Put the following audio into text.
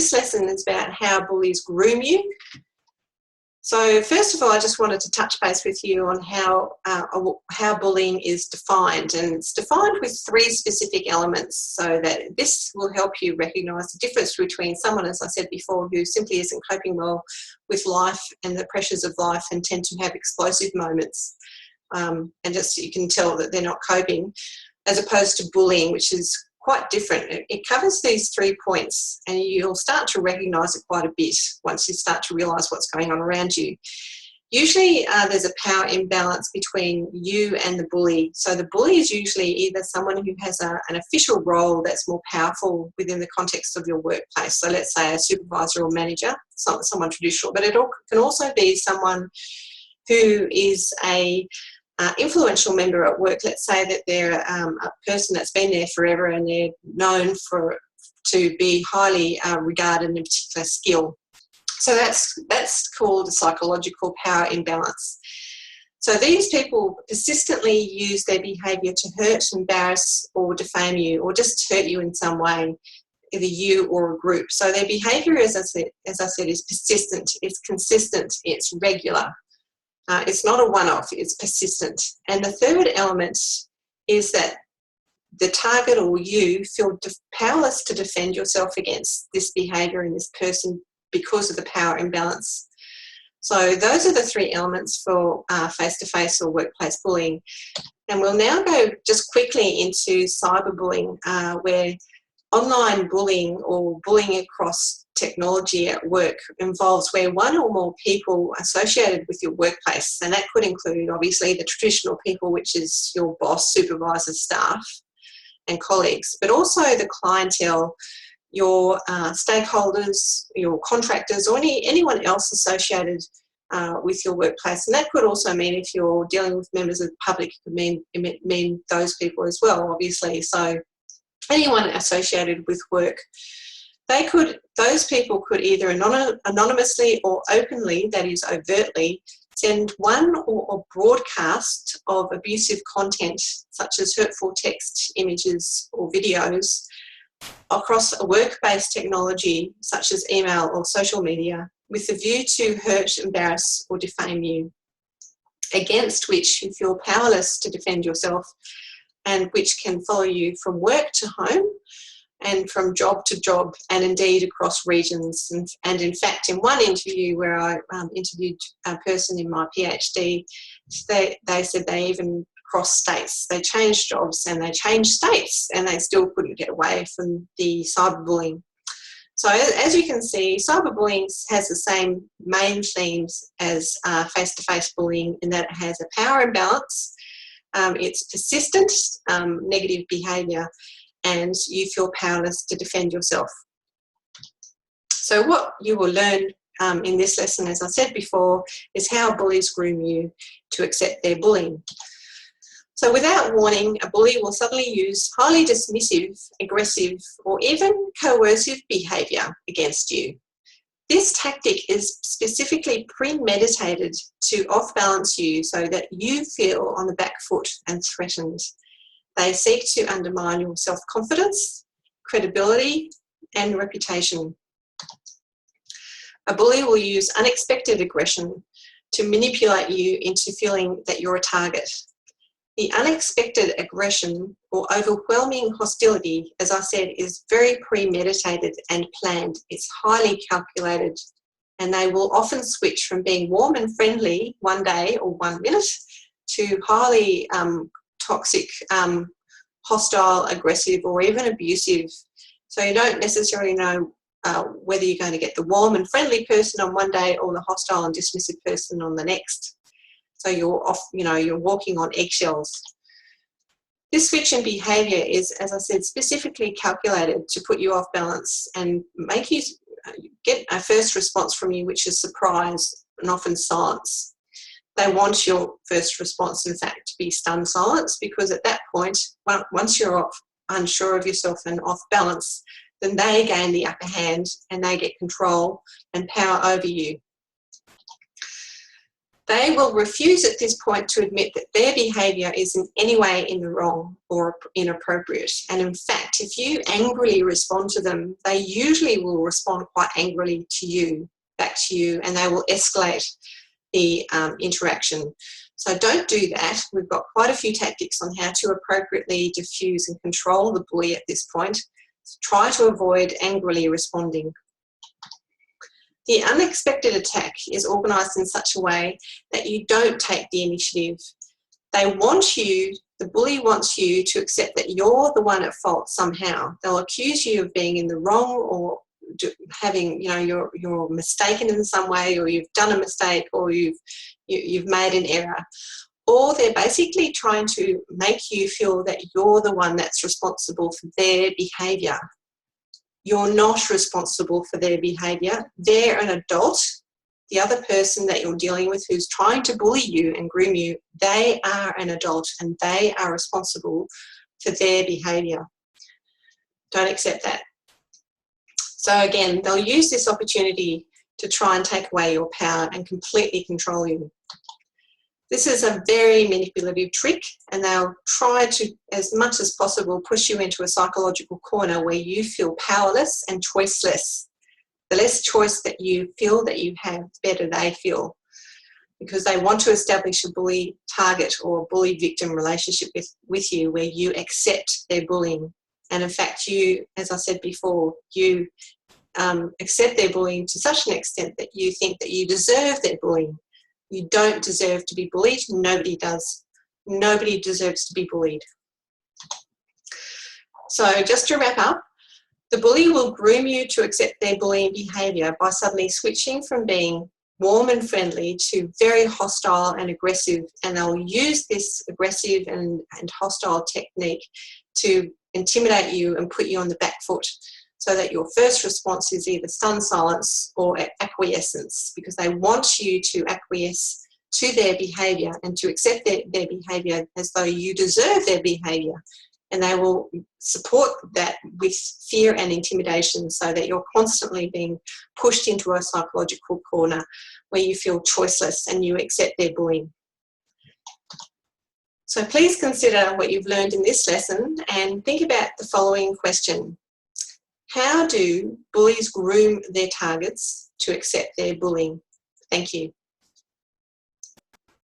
This lesson is about how bullies groom you. So first of all, I just wanted to touch base with you on how bullying is defined, and it's defined with 3 specific elements, so that this will help you recognise the difference between someone, as I said before, who simply isn't coping well with life and the pressures of life and tend to have explosive moments, and just you can tell that they're not coping, as opposed to bullying, which is quite different. It covers these 3 points, and you'll start to recognise it quite a bit once you start to realise what's going on around you. Usually there's a power imbalance between you and the bully. So the bully is usually either someone who has an official role that's more powerful within the context of your workplace. So let's say a supervisor or manager, someone traditional, but it can also be someone who is a influential member at work. Let's say that they're a person that's been there forever and they're known to be highly regarded in a particular skill. So that's called a psychological power imbalance. So these people persistently use their behaviour to hurt, embarrass or defame you, or just hurt you in some way, either you or a group. So their behaviour, as I said, is persistent, it's consistent, it's regular. It's not a one-off, it's persistent. And the third element is that the target or you feel powerless to defend yourself against this behaviour and this person because of the power imbalance. So those are the 3 elements for face-to-face or workplace bullying. And we'll now go just quickly into cyberbullying, where online bullying or bullying across technology at work involves where one or more people associated with your workplace, and that could include obviously the traditional people, which is your boss, supervisor, staff and colleagues, but also the clientele, your stakeholders, your contractors, or anyone else associated with your workplace. And that could also mean, if you're dealing with members of the public, it could mean those people as well, obviously. So anyone associated with work, those people could either anonymously or openly, that is overtly, send one or a broadcast of abusive content, such as hurtful text, images or videos, across a work-based technology such as email or social media, with the view to hurt, embarrass or defame you, against which you feel powerless to defend yourself, and which can follow you from work to home and from job to job, and indeed across regions. And in fact, in one interview where I interviewed a person in my PhD, they said they even crossed states. They changed jobs and they changed states, and they still couldn't get away from the cyberbullying. So as you can see, cyberbullying has the same main themes as face-to-face bullying, in that it has a power imbalance, it's persistent, negative behaviour, and you feel powerless to defend yourself. So what you will learn in this lesson, as I said before, is how bullies groom you to accept their bullying. So without warning, a bully will suddenly use highly dismissive, aggressive, or even coercive behaviour against you. This tactic is specifically premeditated to off-balance you so that you feel on the back foot and threatened. They seek to undermine your self-confidence, credibility, and reputation. A bully will use unexpected aggression to manipulate you into feeling that you're a target. The unexpected aggression or overwhelming hostility, as I said, is very premeditated and planned. It's highly calculated, and they will often switch from being warm and friendly one day or 1 minute to highly toxic, hostile, aggressive, or even abusive. So you don't necessarily know whether you're going to get the warm and friendly person on one day or the hostile and dismissive person on the next. So you're walking on eggshells. This switch in behaviour is, as I said, specifically calculated to put you off balance and make you get a first response from you, which is surprise and often silence. They want your first response, in fact, to be stunned silence, because at that point, once you're unsure of yourself and off balance, then they gain the upper hand and they get control and power over you. They will refuse at this point to admit that their behaviour is in any way in the wrong or inappropriate. And in fact, if you angrily respond to them, they usually will respond quite angrily to you, back to you, and they will escalate the interaction. So don't do that. We've got quite a few tactics on how to appropriately diffuse and control the bully at this point. So try to avoid angrily responding. The unexpected attack is organised in such a way that you don't take the initiative. They want you, the bully wants you to accept that you're the one at fault somehow. They'll accuse you of being in the wrong or having, you're mistaken in some way, or you've done a mistake, or you've made an error. Or they're basically trying to make you feel that you're the one that's responsible for their behaviour. You're not responsible for their behaviour. They're an adult. The other person that you're dealing with who's trying to bully you and groom you, they are an adult and they are responsible for their behaviour. Don't accept that. So again, they'll use this opportunity to try and take away your power and completely control you. This is a very manipulative trick, and they'll try to, as much as possible, push you into a psychological corner where you feel powerless and choiceless. The less choice that you feel that you have, the better they feel, because they want to establish a bully target or bully victim relationship with you where you accept their bullying. And in fact, you, as I said before, you accept their bullying to such an extent that you think that you deserve their bullying. You don't deserve to be bullied. Nobody does. Nobody deserves to be bullied. So just to wrap up, the bully will groom you to accept their bullying behaviour by suddenly switching from being warm and friendly to very hostile and aggressive, and they'll use this aggressive and hostile technique to intimidate you and put you on the back foot, so that your first response is either stunned silence or acquiescence, because they want you to acquiesce to their behaviour and to accept their behaviour as though you deserve their behaviour. And they will support that with fear and intimidation, so that you're constantly being pushed into a psychological corner where you feel choiceless and you accept their bullying. So please consider what you've learned in this lesson and think about the following question. How do bullies groom their targets to accept their bullying? Thank you.